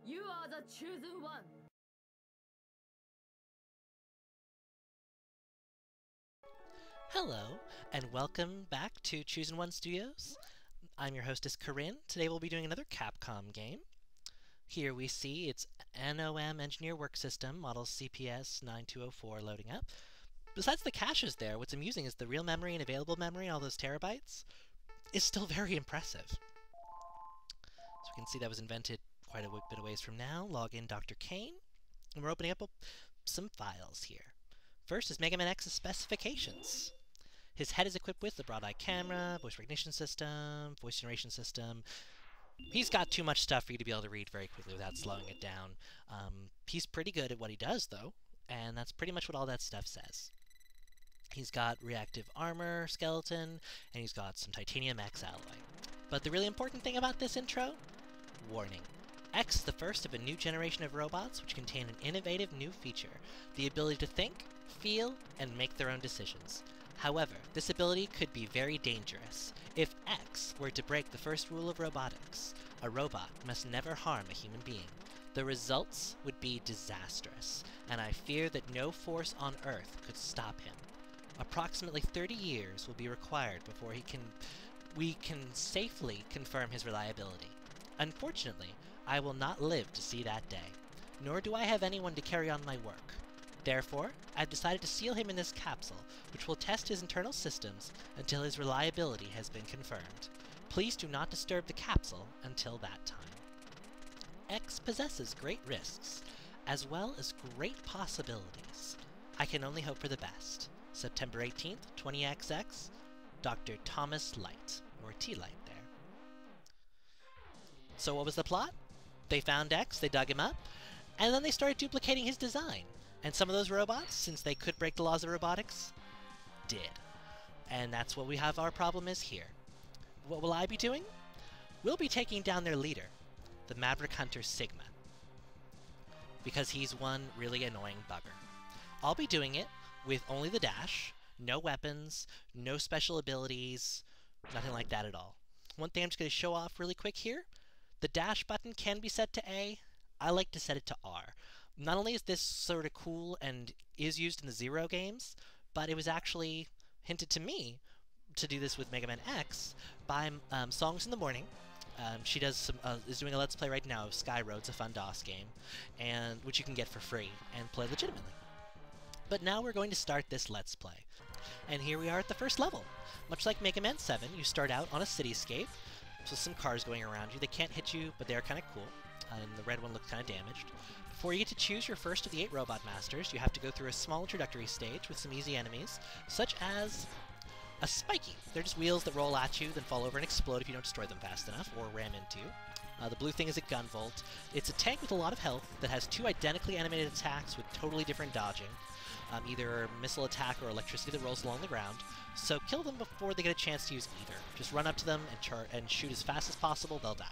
You are the chosen one. Hello, and welcome back to Chosen One Studios. I'm your hostess Corinne. Today we'll be doing another Capcom game. Here we see it's NOM Engineer Work System, model CPS 9204 loading up. Besides the caches there, what's amusing is the real memory and available memory, all those terabytes, is still very impressive. So we can see that was invented quite a bit of ways from now. Log in Dr. Kane, and we're opening up some files here. First is Mega Man X's specifications. His head is equipped with the broad-eye camera, voice recognition system, voice generation system. He's got too much stuff for you to be able to read very quickly without slowing it down. He's pretty good at what he does, though, and that's pretty much what all that stuff says. He's got reactive armor skeleton, and he's got some titanium X alloy. But the really important thing about this intro? Warning. X is the first of a new generation of robots which contain an innovative new feature, the ability to think, feel, and make their own decisions. However, this ability could be very dangerous. If X were to break the first rule of robotics, a robot must never harm a human being. The results would be disastrous, and I fear that no force on Earth could stop him. Approximately 30 years will be required before we can safely confirm his reliability. Unfortunately, I will not live to see that day, nor do I have anyone to carry on my work. Therefore, I've decided to seal him in this capsule, which will test his internal systems until his reliability has been confirmed. Please do not disturb the capsule until that time. X possesses great risks, as well as great possibilities. I can only hope for the best. September 18th, 20XX, Dr. Thomas Light, or T-Light there. So what was the plot? They found X, they dug him up, and then they started duplicating his design. And some of those robots, since they could break the laws of robotics, did. And that's what we have our problem is here. What will I be doing? We'll be taking down their leader, the Maverick Hunter Sigma, because he's one really annoying bugger. I'll be doing it with only the dash, no weapons, no special abilities, nothing like that at all. One thing I'm just going to show off really quick here, the dash button can be set to A. I like to set it to R. Not only is this sort of cool and is used in the Zero games, but it was actually hinted to me to do this with Mega Man X by Songs in the Morning. She does is doing a Let's Play right now of Sky Road's a fun DOS game, and which you can get for free and play legitimately. But now we're going to start this Let's Play. And here we are at the first level. Much like Mega Man 7, you start out on a cityscape, so some cars going around you. They can't hit you, but they're kind of cool, and the red one looks kind of damaged. Before you get to choose your first of the 8 Robot Masters, you have to go through a small introductory stage with some easy enemies, such as a Spiky. They're just wheels that roll at you, then fall over and explode if you don't destroy them fast enough, or ram into. The blue thing is a Gunvolt. It's a tank with a lot of health that has 2 identically animated attacks with totally different dodging. Either missile attack or electricity that rolls along the ground. So kill them before they get a chance to use either. Just run up to them and shoot as fast as possible, they'll die.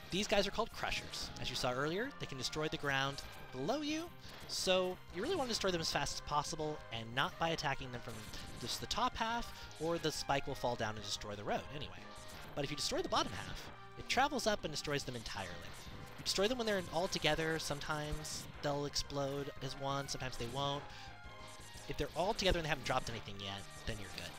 These guys are called Crushers. As you saw earlier, they can destroy the ground below you, so you really want to destroy them as fast as possible, and not by attacking them from just the top half, or the spike will fall down and destroy the road anyway. But if you destroy the bottom half, it travels up and destroys them entirely. You destroy them when they're all together. Sometimes they'll explode as one, sometimes they won't. If they're all together and they haven't dropped anything yet, then you're good.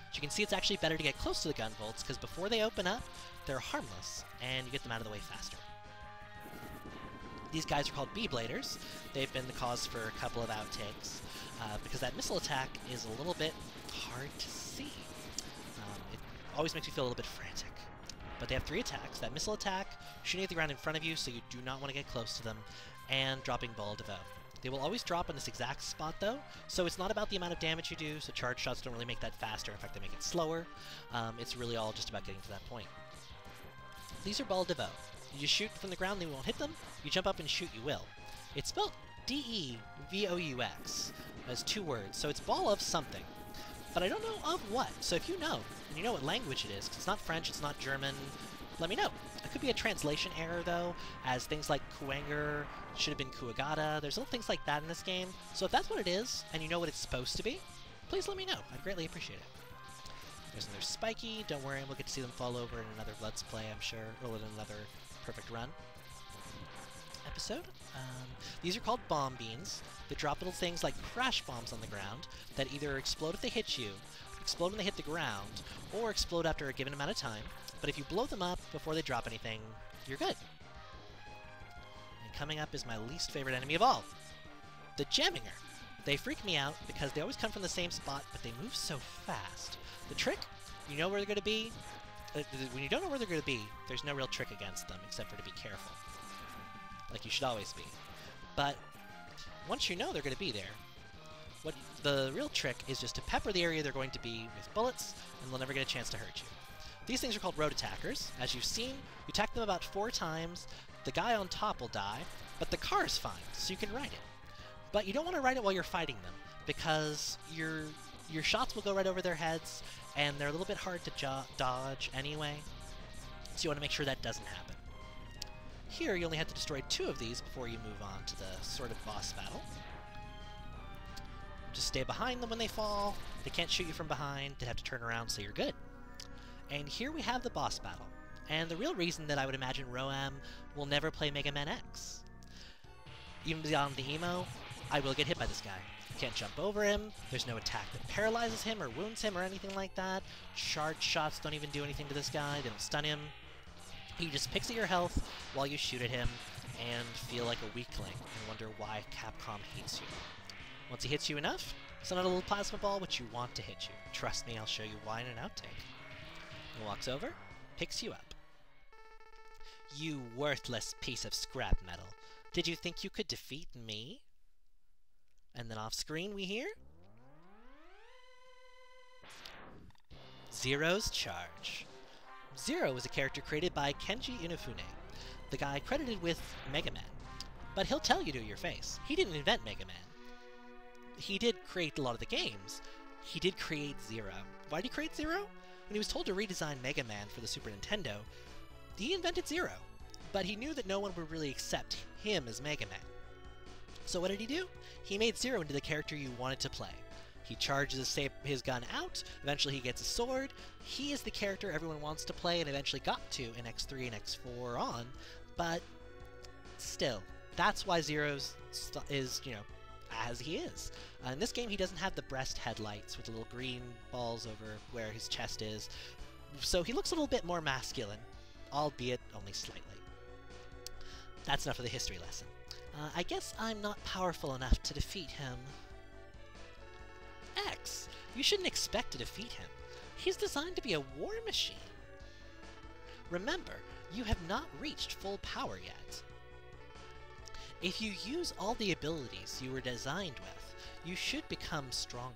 As you can see, it's actually better to get close to the Gunvolts, because before they open up, they're harmless, and you get them out of the way faster. These guys are called B-Bladers. They've been the cause for a couple of outtakes, because that missile attack is a little bit hard to see. It always makes you feel a little bit frantic. But they have 3 attacks. That missile attack, shooting at the ground in front of you so you do not want to get close to them, and dropping Ball DeVoe. They will always drop in this exact spot, though, so it's not about the amount of damage you do, so charge shots don't really make that faster. In fact, they make it slower. It's really all just about getting to that point. These are Ball DeVoe. You just shoot from the ground, they won't hit them. You jump up and shoot, you will. It's spelled D-E-V-O-U-X as 2 words, so it's ball of something. But I don't know of what, so if you know, and you know what language it is, because it's not French, it's not German, let me know. It could be a translation error, though, as things like Kuanger should have been Kuagata. There's little things like that in this game, so if that's what it is, and you know what it's supposed to be, please let me know. I'd greatly appreciate it. There's another Spiky. Don't worry, we'll get to see them fall over in another Let's Play, I'm sure, or in another Perfect Run episode. These are called bomb beans. They drop little things like crash bombs on the ground that either explode if they hit you, explode when they hit the ground, or explode after a given amount of time. But if you blow them up before they drop anything, you're good. And coming up is my least favorite enemy of all, the Jamminger. They freak me out because they always come from the same spot, but they move so fast. The trick, you know where they're going to be. When you don't know where they're going to be, there's no real trick against them except for to be careful. Like you should always be. But once you know they're going to be there, what the real trick is just to pepper the area they're going to be with bullets, and they'll never get a chance to hurt you. These things are called road attackers. As you've seen, you attack them about 4 times, the guy on top will die, but the car is fine, so you can ride it. But you don't want to ride it while you're fighting them, because your shots will go right over their heads, and they're a little bit hard to dodge anyway, so you want to make sure that doesn't happen. Here, you only have to destroy 2 of these before you move on to the sort of boss battle. Just stay behind them when they fall. They can't shoot you from behind. They have to turn around, so you're good. And here we have the boss battle. And the real reason that I would imagine Roahm will never play Mega Man X. Even beyond the emo, I will get hit by this guy. You can't jump over him. There's no attack that paralyzes him or wounds him or anything like that. Charge shots don't even do anything to this guy. They don't stun him. He just picks at your health while you shoot at him and feel like a weakling and wonder why Capcom hates you. Once he hits you enough, send out a little plasma ball which you want to hit you. Trust me, I'll show you why in an outtake. He walks over, picks you up. You worthless piece of scrap metal. Did you think you could defeat me? And then off screen we hear Zero's charge. Zero is a character created by Kenji Inafune, the guy credited with Mega Man. But he'll tell you to your face, he didn't invent Mega Man. He did create a lot of the games. He did create Zero. Why did he create Zero? When he was told to redesign Mega Man for the Super Nintendo, he invented Zero. But he knew that no one would really accept him as Mega Man. So what did he do? He made Zero into the character you wanted to play. He charges his gun out, eventually he gets a sword. He is the character everyone wants to play and eventually got to in X3 and X4 on, but still, that's why Zero's is, you know, as he is. In this game, he doesn't have the breast headlights with the little green balls over where his chest is, so he looks a little bit more masculine, albeit only slightly. That's enough of the history lesson. I guess I'm not powerful enough to defeat him. X, you shouldn't expect to defeat him. He's designed to be a war machine. Remember, you have not reached full power yet. If you use all the abilities you were designed with, you should become stronger.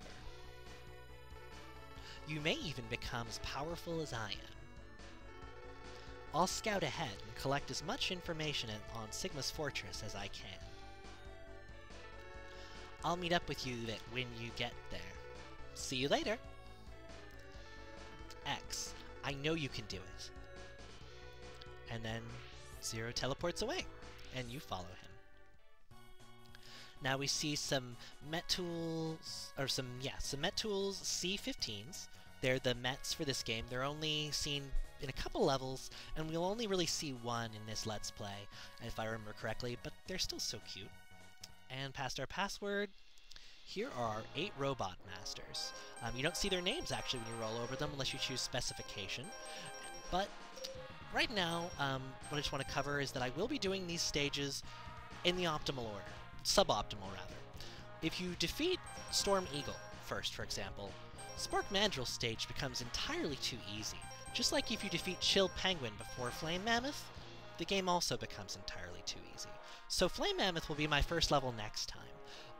You may even become as powerful as I am. I'll scout ahead and collect as much information on Sigma's fortress as I can. I'll meet up with you when you get there. See you later! X, I know you can do it. And then Zero teleports away, and you follow him. Now we see some Met Tools, or some Met Tools C15s. They're the Mets for this game. They're only seen in a couple levels, and we'll only really see one in this Let's Play, if I remember correctly, but they're still so cute. And past our password, here are our 8 Robot Masters. You don't see their names, actually, when you roll over them, unless you choose Specification. But right now, what I just want to cover is that I will be doing these stages in the optimal order. Suboptimal, rather. If you defeat Storm Eagle first, for example, Spark Mandrill's stage becomes entirely too easy. Just like if you defeat Chill Penguin before Flame Mammoth, the game also becomes entirely too easy. So Flame Mammoth will be my first level next time.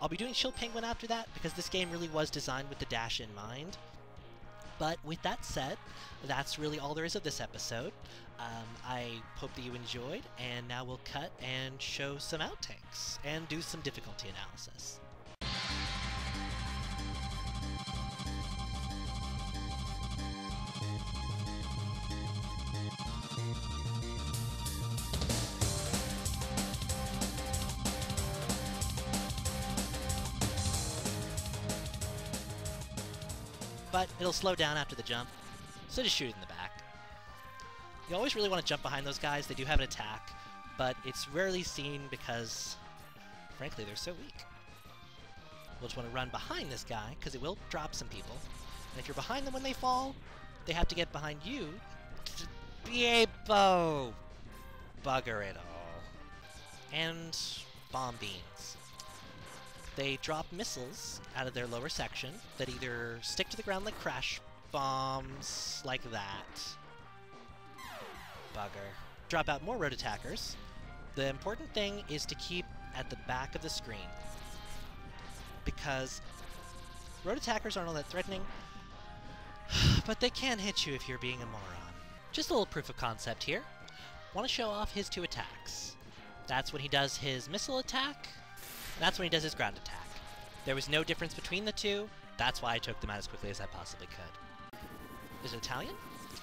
I'll be doing Chill Penguin after that, because this game really was designed with the dash in mind. But with that said, that's really all there is of this episode. I hope that you enjoyed, and now we'll cut and show some outtakes, and do some difficulty analysis. But it'll slow down after the jump. so just shoot it in the back. You always really want to jump behind those guys. They do have an attack, but it's rarely seen because, frankly, they're so weak. We'll just want to run behind this guy, because it will drop some people. And if you're behind them when they fall, they have to get behind you to be able bugger it all. And bomb beans. They drop missiles out of their lower section that either stick to the ground like crash bombs, like that. Bugger. Drop out more road attackers. The important thing is to keep at the back of the screen, because road attackers aren't all that threatening, but they can hit you if you're being a moron. Just a little proof of concept here. Want to show off his 2 attacks. That's when he does his missile attack, that's when he does his ground attack. There was no difference between the two, that's why I took them out as quickly as I possibly could. Is it Italian?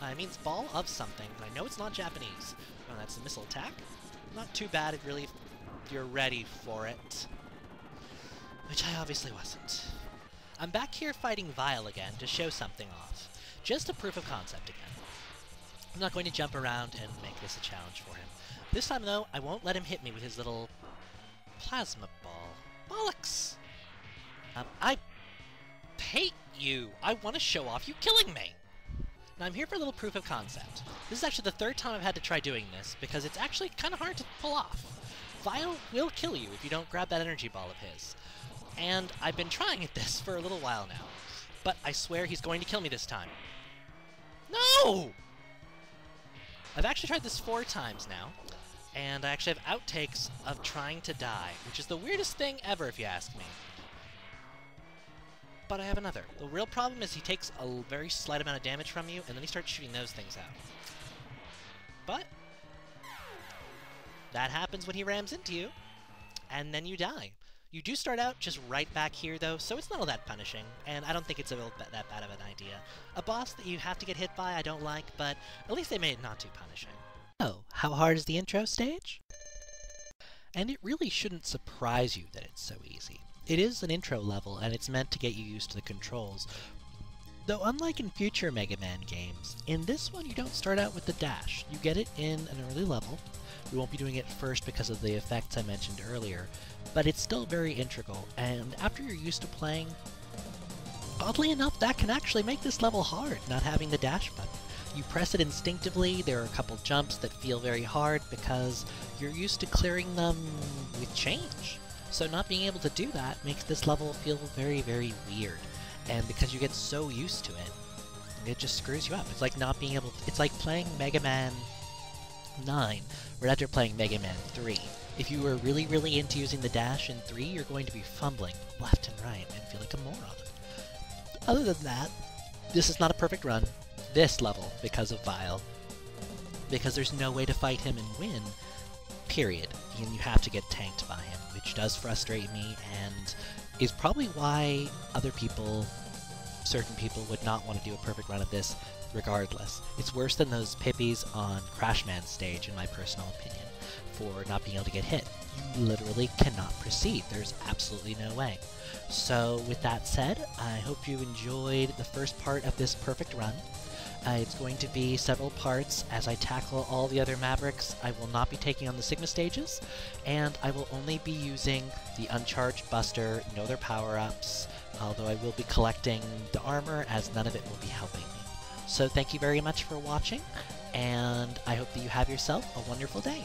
It means ball of something, but I know it's not Japanese. Oh, that's the missile attack. Not too bad, if you're ready for it. Which I obviously wasn't. I'm back here fighting Vile again to show something off. Just a proof of concept again. I'm not going to jump around and make this a challenge for him. This time, though, I won't let him hit me with his little plasma ball. Bollocks! I hate you! I want to show off you killing me! Now I'm here for a little proof of concept. This is actually the 3rd time I've had to try doing this, because it's actually kind of hard to pull off. Vile will kill you if you don't grab that energy ball of his. And I've been trying at this for a little while now. But I swear he's going to kill me this time. No! I've actually tried this 4 times now, and I actually have outtakes of trying to die, which is the weirdest thing ever if you ask me. But I have another. The real problem is he takes a very slight amount of damage from you, and then he starts shooting those things out. But that happens when he rams into you, and then you die. You do start out just right back here, though, so it's not all that punishing, and I don't think it's that bad of an idea. A boss that you have to get hit by I don't like, but at least they made it not too punishing. Oh, how hard is the intro stage? And it really shouldn't surprise you that it's so easy. It is an intro level, and it's meant to get you used to the controls. Though unlike in future Mega Man games, in this one you don't start out with the dash. You get it in an early level. We won't be doing it first because of the effects I mentioned earlier, but it's still very integral, and after you're used to playing, oddly enough, that can actually make this level hard, not having the dash button. You press it instinctively, there are a couple jumps that feel very hard because you're used to clearing them with change. So not being able to do that makes this level feel very, very weird. And because you get so used to it, it just screws you up. It's like not being able to, it's like playing Mega Man 9 right after playing Mega Man 3. If you were really, really into using the dash in 3, you're going to be fumbling left and right and feel like a moron. Other than that, this is not a perfect run. This level, because of Vile. Because there's no way to fight him and win, period. And you have to get tanked by him, which does frustrate me, and is probably why other people, certain people, would not want to do a perfect run of this regardless. It's worse than those Pippies on Crashman's stage, in my personal opinion, for not being able to get hit. You literally cannot proceed. There's absolutely no way. So, with that said, I hope you enjoyed the first part of this perfect run. It's going to be several parts as I tackle all the other Mavericks. I will not be taking on the Sigma stages, and I will only be using the Uncharged Buster, no other power-ups, although I will be collecting the armor as none of it will be helping me. So thank you very much for watching, and I hope that you have yourself a wonderful day.